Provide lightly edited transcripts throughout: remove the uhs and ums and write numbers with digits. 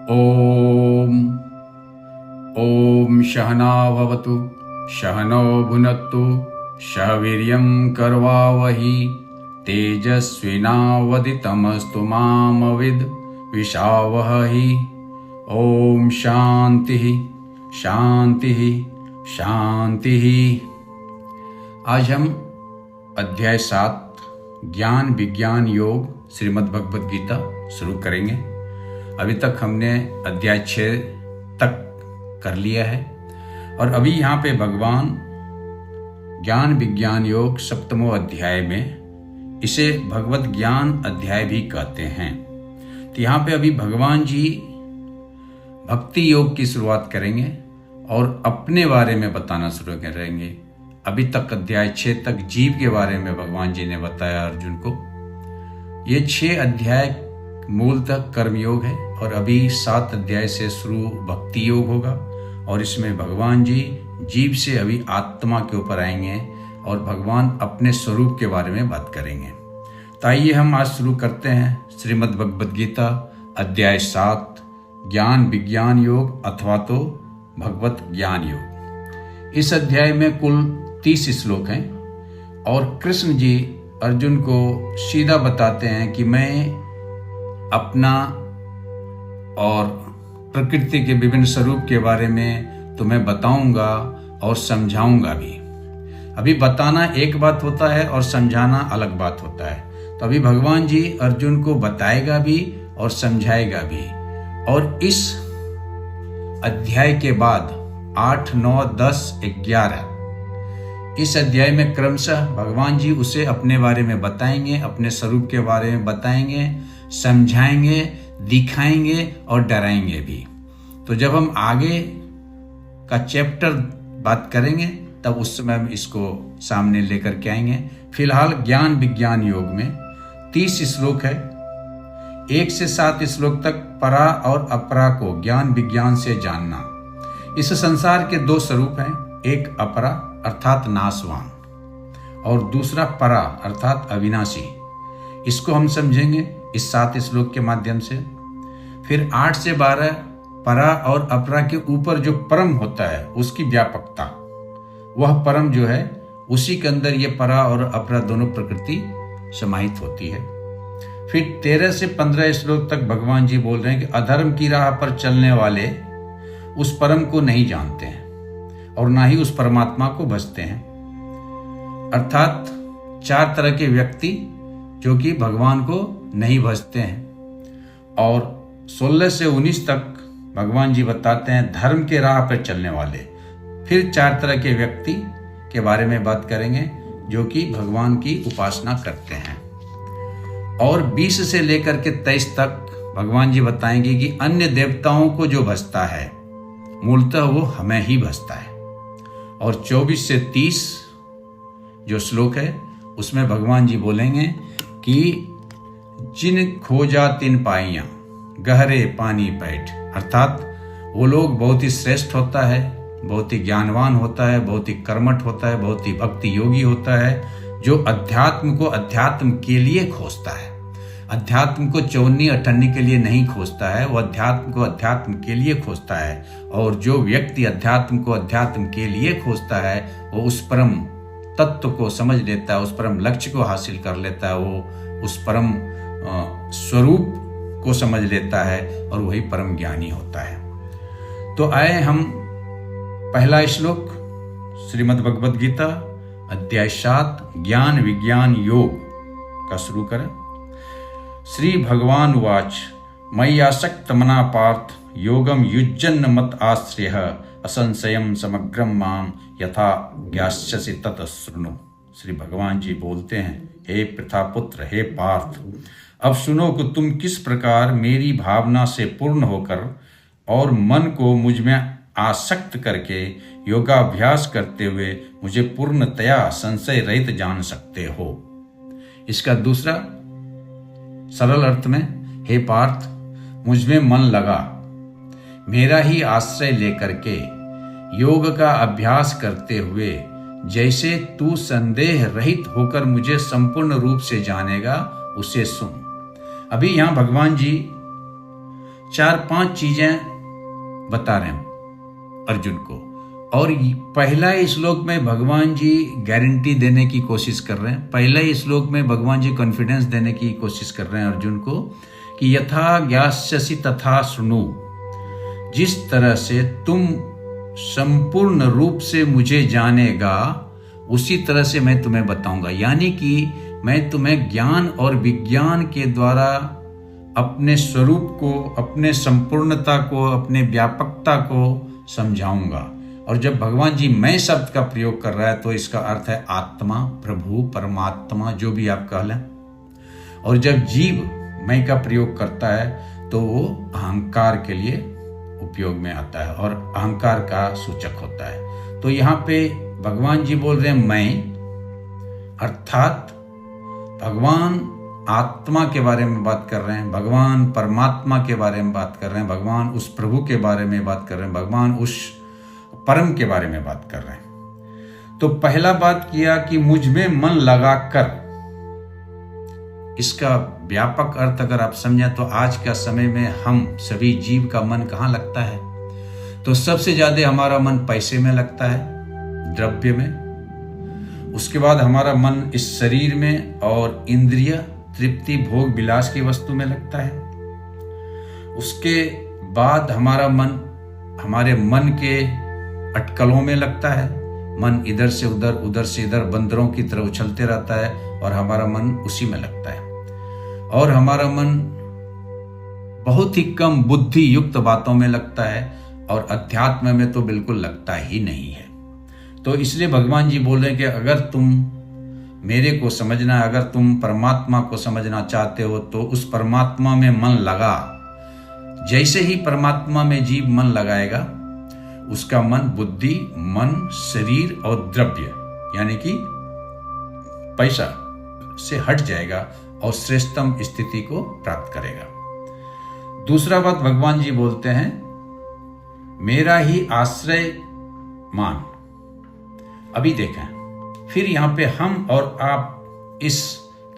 ॐ ॐ सहना भवतु सहनौ भुनक्तु सह वीर्यं करवावहि तेजस्विनावदितमस्तु मामविद्विषावहहि। ॐ शांति शांति शांति। आज हम अध्याय 7 ज्ञान विज्ञान योग श्रीमद् भगवद गीता शुरू करेंगे। अभी तक हमने अध्याय 6 तक कर लिया है और अभी यहाँ पे भगवान ज्ञान विज्ञान योग 7वें अध्याय में, इसे भगवत ज्ञान अध्याय भी कहते हैं। तो यहाँ पे अभी भगवान जी भक्ति योग की शुरुआत करेंगे और अपने बारे में बताना शुरू करेंगे। अभी तक अध्याय 6 तक जीव के बारे में भगवान जी ने बताया अर्जुन को। ये 6 अध्याय मूलतः कर्मयोग है और अभी 7 अध्याय से शुरू भक्ति योग होगा और इसमें भगवान जी जीव से अभी आत्मा के ऊपर आएंगे और भगवान अपने स्वरूप के बारे में बात करेंगे। तो आइए हम आज शुरू करते हैं श्रीमद् भगवद गीता अध्याय 7 ज्ञान विज्ञान योग अथवा तो भगवत ज्ञान योग। इस अध्याय में कुल 30 श्लोक हैं और कृष्ण जी अर्जुन को सीधा बताते हैं कि मैं अपना और प्रकृति के विभिन्न स्वरूप के बारे में तुम्हें बताऊंगा और समझाऊंगा भी। अभी बताना एक बात होता है और समझाना अलग बात होता है। तो अभी भगवान जी अर्जुन को बताएगा भी और समझाएगा भी। और इस अध्याय के बाद 8, 9, 10, 11 इस अध्याय में क्रमशः भगवान जी उसे अपने बारे में बताएंगे, अपने स्वरूप के बारे में बताएंगे, समझाएंगे, दिखाएंगे और डराएंगे भी। तो जब हम आगे का चैप्टर बात करेंगे तब उस समय हम इसको सामने लेकर के आएंगे। फिलहाल ज्ञान विज्ञान योग में 30 श्लोक है। 1 से 7 श्लोक तक परा और अपरा को ज्ञान विज्ञान से जानना। इस संसार के 2 स्वरूप हैं, एक अपरा अर्थात नाशवान और दूसरा परा अर्थात अविनाशी। इसको हम समझेंगे इस 7 श्लोक के माध्यम से। फिर 8 से 12 परा और अपरा के ऊपर जो परम होता है उसकी व्यापकता, वह परम जो है उसी के अंदर ये परा और अपरा दोनों प्रकृति समाहित होती है। फिर 13 से 15 श्लोक तक भगवान जी बोल रहे हैं कि अधर्म की राह पर चलने वाले उस परम को नहीं जानते हैं और ना ही उस परमात्मा को भजते हैं। अर्थात 4 तरह के व्यक्ति जो कि भगवान को नहीं भजते हैं। और 16 से 19 तक भगवान जी बताते हैं धर्म के राह पर चलने वाले। फिर 4 तरह के व्यक्ति के बारे में बात करेंगे जो कि भगवान की उपासना करते हैं। और 20 से लेकर के 23 तक भगवान जी बताएंगे कि अन्य देवताओं को जो भजता है मूलतः वो हमें ही भजता है। और 24 से 30 जो श्लोक है उसमें भगवान जी बोलेंगे कि जिन खोजा तिन पाइयां गहरे पानी पैठ। अर्थात वो लोग बहुत ही श्रेष्ठ होता है, बहुत ही ज्ञानवान होता है, बहुत ही कर्मठ होता है, बहुत ही भक्ति योगी होता है, जो अध्यात्म को अध्यात्म के लिए खोजता है। अध्यात्म को चौनी अठन्नी के लिए नहीं खोजता है, वो अध्यात्म को अध्यात्म के लिए खोजता है। और जो व्यक्ति अध्यात्म को अध्यात्म के लिए खोजता है वो उस परम तत्व को समझ लेता है, उस परम लक्ष्य को हासिल कर लेता है, वो उस परम स्वरूप को समझ लेता है और वही परम ज्ञानी होता है। तो आए हम पहला श्लोक श्रीमद् भगवद गीता अध्याय 7 ज्ञान विज्ञान योग का शुरू करें। श्री भगवान उवाच मय्यासक्त मना पार्थ योगम युज्यन्न मत आश्रयः असंशयम समग्रम माम यथा ज्ञास्यसि तत शृणु। श्री भगवान जी बोलते हैं, हे प्रथापुत्र, हे पार्थ, अब सुनो कि तुम किस प्रकार मेरी भावना से पूर्ण होकर और मन को मुझ में आसक्त करके योगाभ्यास करते हुए मुझे पूर्णतया संशय रहित जान सकते हो। इसका दूसरा सरल अर्थ में, हे पार्थ, मुझ में मन लगा, मेरा ही आश्रय लेकर के योग का अभ्यास करते हुए जैसे तू संदेह रहित होकर मुझे संपूर्ण रूप से जानेगा, उसे सुन। अभी यहां भगवान जी 4-5 चीजें बता रहे हैं अर्जुन को। और पहला ही श्लोक में भगवान जी गारंटी देने की कोशिश कर रहे हैं, पहला ही श्लोक में भगवान जी कॉन्फिडेंस देने की कोशिश कर रहे हैं अर्जुन को कि यथा ज्ञास्यसि तथा शृणु, जिस तरह से तुम संपूर्ण रूप से मुझे जानेगा उसी तरह से मैं तुम्हें बताऊंगा। यानी कि मैं तुम्हें ज्ञान और विज्ञान के द्वारा अपने स्वरूप को, अपने संपूर्णता को, अपने व्यापकता को समझाऊंगा। और जब भगवान जी मैं शब्द का प्रयोग कर रहा है तो इसका अर्थ है आत्मा, प्रभु, परमात्मा, जो भी आप कह लें। और जब जीव मैं का प्रयोग करता है तो वो अहंकार के लिए उपयोग में आता है और अहंकार का सूचक होता है। तो यहाँ पे भगवान जी बोल रहे हैं मैं, अर्थात भगवान आत्मा के बारे में बात कर रहे हैं, भगवान परमात्मा के बारे में बात कर रहे हैं, भगवान उस प्रभु के बारे में बात कर रहे हैं, भगवान उस परम के बारे में बात कर रहे हैं। तो पहला बात किया कि मुझ में मन लगाकर, इसका व्यापक अर्थ अगर आप समझें तो आज का समय में हम सभी जीव का मन कहाँ लगता है? तो सबसे ज्यादा हमारा मन पैसे में लगता है, द्रव्य में। उसके बाद हमारा मन इस शरीर में और इंद्रिय तृप्ति, भोग, विलास की वस्तु में लगता है। उसके बाद हमारा मन हमारे मन के अटकलों में लगता है। मन इधर से उधर, उधर से इधर बंदरों की तरह उछलते रहता है और हमारा मन उसी में लगता है। और हमारा मन बहुत ही कम बुद्धि युक्त बातों में लगता है और अध्यात्म में तो बिल्कुल लगता ही नहीं है। तो इसलिए भगवान जी बोल रहे हैं कि अगर तुम मेरे को समझना, अगर तुम परमात्मा को समझना चाहते हो तो उस परमात्मा में मन लगा। जैसे ही परमात्मा में जीव मन लगाएगा, उसका मन बुद्धि, मन, शरीर और द्रव्य यानी कि पैसा से हट जाएगा और श्रेष्ठतम स्थिति को प्राप्त करेगा। दूसरा बात भगवान जी बोलते हैं, मेरा ही आश्रय मान। अभी देखें, फिर यहां पे हम और आप इस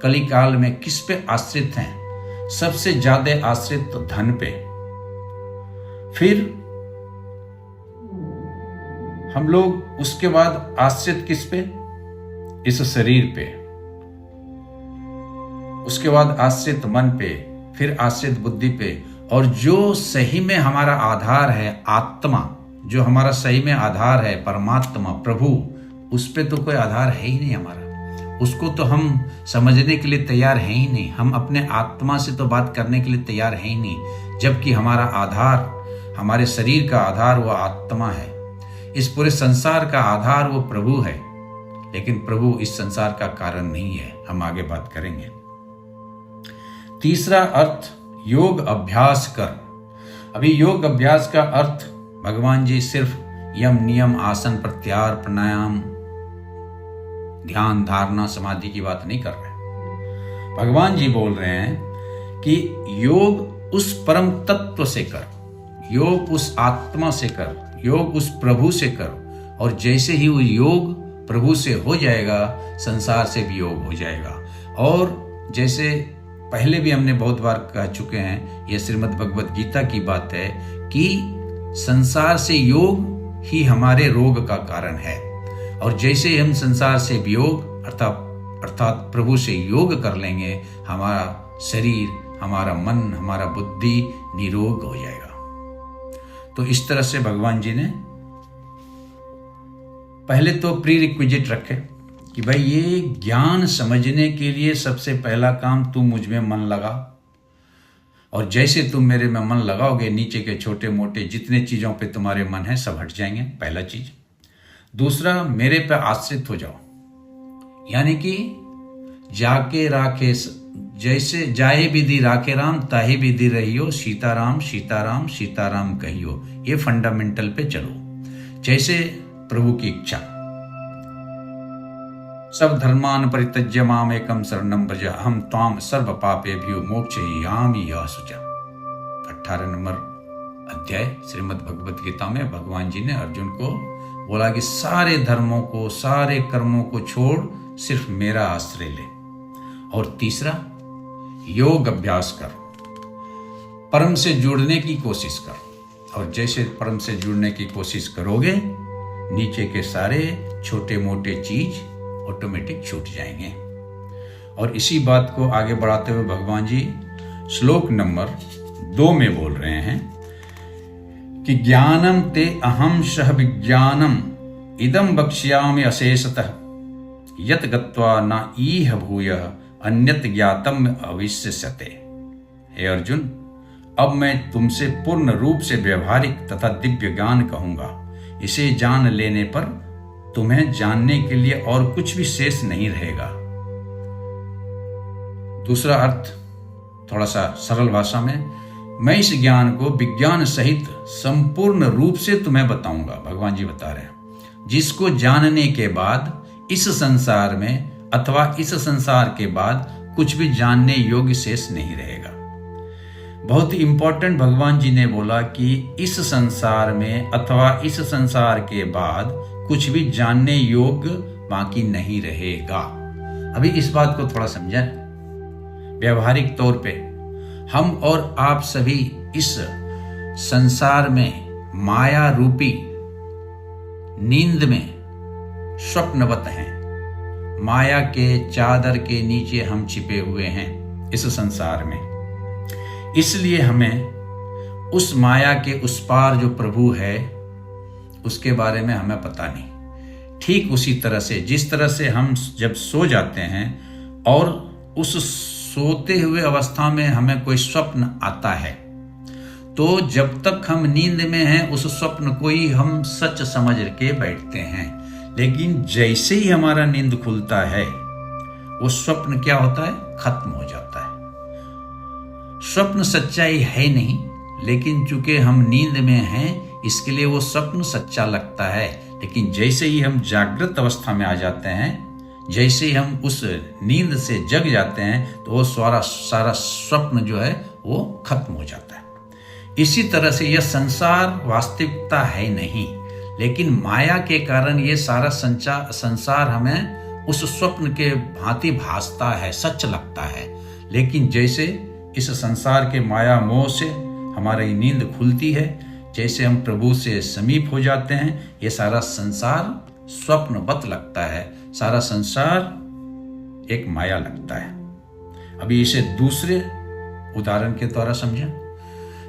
कलिकाल में किस पे आश्रित हैं? सबसे ज्यादा आश्रित तो धन पे, फिर हम लोग उसके बाद आश्रित किस पे? इस शरीर पे। उसके बाद आश्रित मन पे, फिर आश्रित बुद्धि पे। और जो सही में हमारा आधार है आत्मा, जो हमारा सही में आधार है परमात्मा, प्रभु, उस पे तो कोई आधार है ही नहीं हमारा। उसको तो हम समझने के लिए तैयार हैं ही नहीं। हम अपने आत्मा से तो बात करने के लिए तैयार हैं ही नहीं, जबकि हमारा आधार, हमारे शरीर का आधार वो आत्मा है। इस पूरे संसार का आधार वो प्रभु है, लेकिन प्रभु इस संसार का कारण नहीं है। हम आगे बात करेंगे। तीसरा अर्थ, योग अभ्यास कर। अभी योग अभ्यास का अर्थ भगवान जी सिर्फ यम, नियम, आसन, प्रत्याहार, प्राणायाम, ध्यान, धारणा, समाधि की बात नहीं कर रहे। भगवान जी बोल रहे हैं कि योग उस परम तत्व से कर, योग उस आत्मा से कर, योग उस प्रभु से कर। और जैसे ही वो योग प्रभु से हो जाएगा, संसार से भी योग हो जाएगा। और जैसे पहले भी हमने बहुत बार कह चुके हैं, यह श्रीमद् भगवत गीता की बात है कि संसार से योग ही हमारे रोग का कारण है। और जैसे हम संसार से वियोग अर्थात प्रभु से योग कर लेंगे, हमारा शरीर, हमारा मन, हमारा बुद्धि निरोग हो जाएगा। तो इस तरह से भगवान जी ने पहले तो प्री रिक्विजिट रखे कि भाई ये ज्ञान समझने के लिए सबसे पहला काम तुम मुझ में मन लगा। और जैसे तुम मेरे में मन लगाओगे, नीचे के छोटे मोटे जितने चीजों पे तुम्हारे मन है सब हट जाएंगे, पहला चीज। दूसरा, मेरे पे आश्रित हो जाओ, यानी कि जाके राखे, जैसे जाए विधि राखे राम, ताहे विधि रहियो, सीताराम सीताराम सीताराम कहियो। ये फंडामेंटल पे चलो, जैसे प्रभु की इच्छा। सब धर्मान परित्यज्य माम एकम शरणं व्रज, अहम त्वाम सर्व पापेभ्यो मोक्षयिष्यामि शुचा। 18 नंबर अध्याय श्रीमद् भगवत गीता में भगवान जी ने अर्जुन को बोला कि सारे धर्मों को, सारे कर्मों को छोड़, सिर्फ मेरा आश्रय ले। और तीसरा, योग अभ्यास कर। परम से जुड़ने की कोशिश करो। और जैसे परम से जुड़ने की कोशिश करोगे, नीचे के सारे छोटे मोटे चीज ऑटोमेटिक छूट जाएंगे। और इसी बात को आगे बढ़ाते हुए भगवान जी श्लोक नंबर 2 में बोल रहे हैं कि ज्ञानम ते अहम सह विज्ञानम इदम बक्ष्यामि अशेषतः यत गत्वा न ईह भूयः अन्यत ज्ञातम अविश्यते। हे अर्जुन, अब मैं तुमसे पूर्ण रूप से व्यवहारिक तथा दिव्य ज्ञान कहूंगा। इसे जान लेने पर तुम्हें जानने के लिए और कुछ भी शेष नहीं रहेगा। दूसरा अर्थ थोड़ा सा सरल भाषा में, मैं इस ज्ञान को विज्ञान सहित संपूर्ण रूप से तुम्हें बताऊंगा। भगवान जी बता रहे हैं, जिसको जानने के बाद इस संसार में अथवा इस संसार के बाद कुछ भी जानने योग्य शेष नहीं रहेगा। बहुत ही इंपॉर्टेंट भगवान जी ने बोला कि इस संसार में अथवा इस संसार के बाद कुछ भी जानने योग्य बाकी नहीं रहेगा। अभी इस बात को थोड़ा समझें। व्यवहारिक तौर पे हम और आप सभी इस संसार में माया रूपी नींद में स्वप्नवत हैं। माया के चादर के नीचे हम छिपे हुए हैं इस संसार में। इसलिए हमें उस माया के उस पार जो प्रभु है उसके बारे में हमें पता नहीं। ठीक उसी तरह से जिस तरह से हम जब सो जाते हैं और उस सोते हुए अवस्था में हमें कोई स्वप्न आता है, तो जब तक हम नींद में हैं उस स्वप्न को ही हम सच समझ के बैठते हैं। लेकिन जैसे ही हमारा नींद खुलता है वो स्वप्न क्या होता है, खत्म हो जाता है। स्वप्न सच्चाई है नहीं, लेकिन चूंकि हम नींद में हैं इसके लिए वो स्वप्न सच्चा लगता है। लेकिन जैसे ही हम जागृत अवस्था में आ जाते हैं, जैसे ही हम उस नींद से जग जाते हैं, तो वो सारा स्वप्न जो है वो खत्म हो जाता है। इसी तरह से यह संसार वास्तविकता है नहीं, लेकिन माया के कारण ये सारा संसार हमें उस स्वप्न के भांति भासता है, सच लगता है। लेकिन जैसे इस संसार के माया मोह से हमारी नींद खुलती है, जैसे हम प्रभु से समीप हो जाते हैं, ये सारा संसार स्वप्नवत लगता है, सारा संसार एक माया लगता है। अभी इसे दूसरे उदाहरण के द्वारा समझें।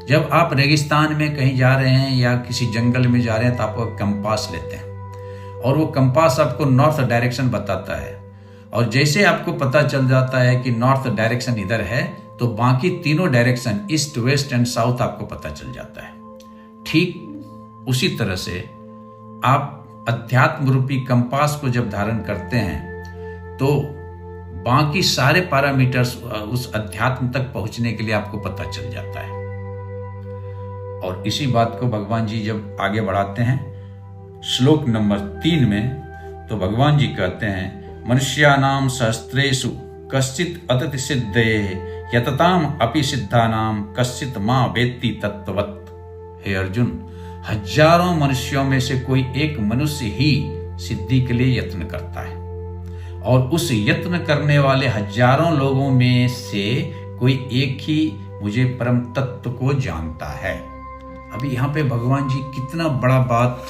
जब आप रेगिस्तान में कहीं जा रहे हैं या किसी जंगल में जा रहे हैं तो आप कंपास लेते हैं और वो कंपास आपको नॉर्थ डायरेक्शन बताता है। और जैसे आपको पता चल जाता है कि नॉर्थ डायरेक्शन इधर है, तो बाकी तीनों direction east, west and south आपको पता चल जाता है। ठीक उसी तरह से आप अध्यात्म रूपी कंपास को जब धारण करते हैं तो बाकी सारे पैरामीटर्स उस अध्यात्म तक पहुंचने के लिए आपको पता चल जाता है। और इसी बात को भगवान जी जब आगे बढ़ाते हैं श्लोक नंबर 3 में, तो भगवान जी कहते हैं, मनुष्यानाम सहस्त्रेषु कश्चित अतति सिद्धये यतताम अपि सिद्धानाम कश्चित मां वेत्ति तत्ववत्। हे अर्जुन, हजारों मनुष्यों में से कोई एक मनुष्य ही सिद्धि के लिए यत्न करता है, और उस यत्न करने वाले हजारों लोगों में से कोई एक ही मुझे परम तत्व को जानता है। अभी यहाँ पे भगवान जी कितना बड़ा बात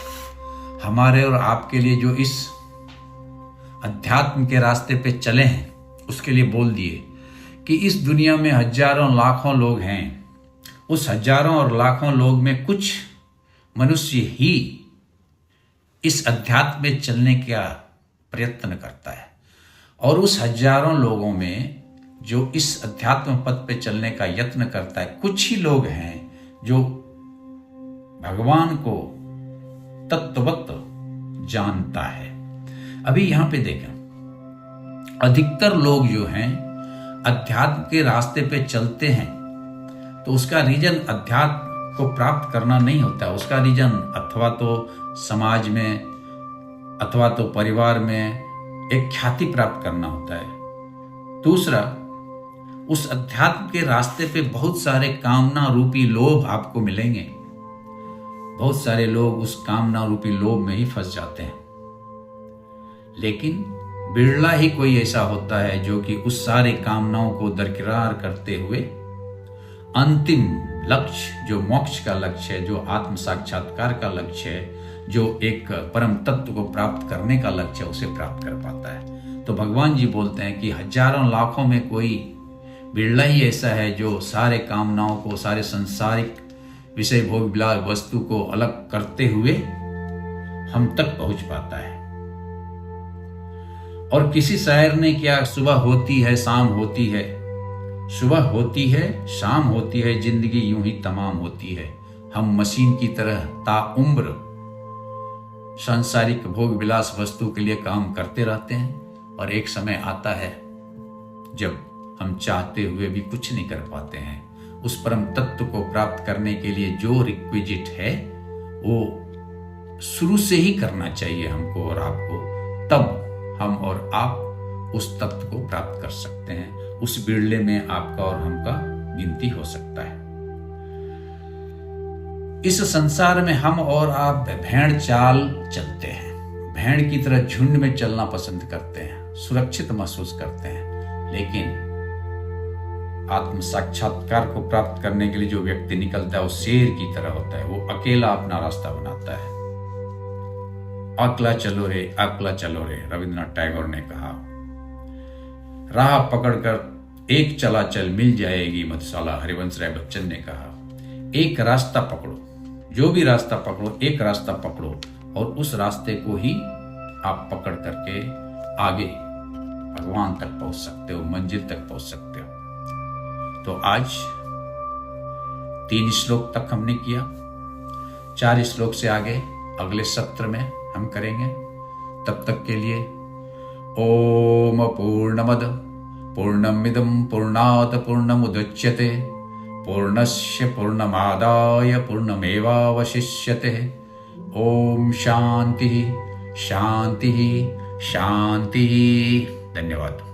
हमारे और आपके लिए, जो इस अध्यात्म के रास्ते पे चले हैं, उसके लिए बोल दिए कि इस दुनिया में हजारों लाखों लोग हैं। उस हजारों और लाखों लोग में कुछ मनुष्य ही इस अध्यात्म में चलने का प्रयत्न करता है, और उस हजारों लोगों में जो इस अध्यात्म पथ पे चलने का यत्न करता है, कुछ ही लोग हैं जो भगवान को तत्ववत जानता है। अभी यहां पे देखें, अधिकतर लोग जो हैं अध्यात्म के रास्ते पे चलते हैं, तो उसका रीजन अध्यात्म को प्राप्त करना नहीं होता है। उसका रीजन अथवा तो समाज में अथवा तो परिवार में एक ख्याति प्राप्त करना होता है। दूसरा, उस अध्यात्म के रास्ते पे बहुत सारे कामना रूपी लोभ आपको मिलेंगे। बहुत सारे लोग उस कामना रूपी लोभ में ही फंस जाते हैं, लेकिन बिरला ही कोई ऐसा होता है जो कि उस सारे कामनाओं को दरकिरार करते हुए अंतिम लक्ष्य, जो मोक्ष का लक्ष्य है, जो आत्म साक्षात्कार का लक्ष्य है, जो एक परम तत्व को प्राप्त करने का लक्ष्य है, उसे प्राप्त कर पाता है। तो भगवान जी बोलते हैं कि हजारों लाखों में कोई बिरला ही ऐसा है जो सारे कामनाओं को, सारे संसारिक विषय भोग विलास वस्तु को अलग करते हुए हम तक पहुंच पाता है। और किसी शायर ने क्या, सुबह होती है शाम होती है, सुबह होती है शाम होती है, जिंदगी यूं ही तमाम होती है। हम मशीन की तरह ताउम्र सांसारिक भोग विलास वस्तु के लिए काम करते रहते हैं और एक समय आता है जब हम चाहते हुए भी कुछ नहीं कर पाते हैं। उस परम तत्व को प्राप्त करने के लिए जो रिक्विजिट है वो शुरू से ही करना चाहिए हमको और आपको, तब हम और आप उस तत्व को प्राप्त कर सकते हैं। उस बिरले में आपका और हमका गिनती हो सकता है। इस संसार में हम और आप भेड़ चाल चलते हैं, भेड़ की तरह झुंड में चलना पसंद करते हैं, सुरक्षित महसूस करते हैं। लेकिन आत्म साक्षात्कार को प्राप्त करने के लिए जो व्यक्ति निकलता है वो शेर की तरह होता है। वो अकेला अपना रास्ता बनाता है। अकेला चलो रे, अकेला चलो रे, रविंद्रनाथ टैगोर ने कहा। राह पकड़कर एक चला चल मिल जाएगी मधुशाला, हरिवंश राय बच्चन ने कहा। एक रास्ता पकड़ो, जो भी रास्ता पकड़ो, एक रास्ता पकड़ो और उस रास्ते को ही आप पकड़ करके आगे भगवान तक पहुंच सकते हो, मंजिल तक पहुंच सकते हो। तो आज 3 श्लोक तक हमने किया। 4 श्लोक से आगे अगले सत्र में हम करेंगे। तब तक के लिए ओम पूर्णमद पूर्णमिदं पूर्णात् पूर्णमुदच्यते पूर्णस्य पूर्णमादाय पूर्णमेवावशिष्यते। ओम शांति शांति शांति। धन्यवाद।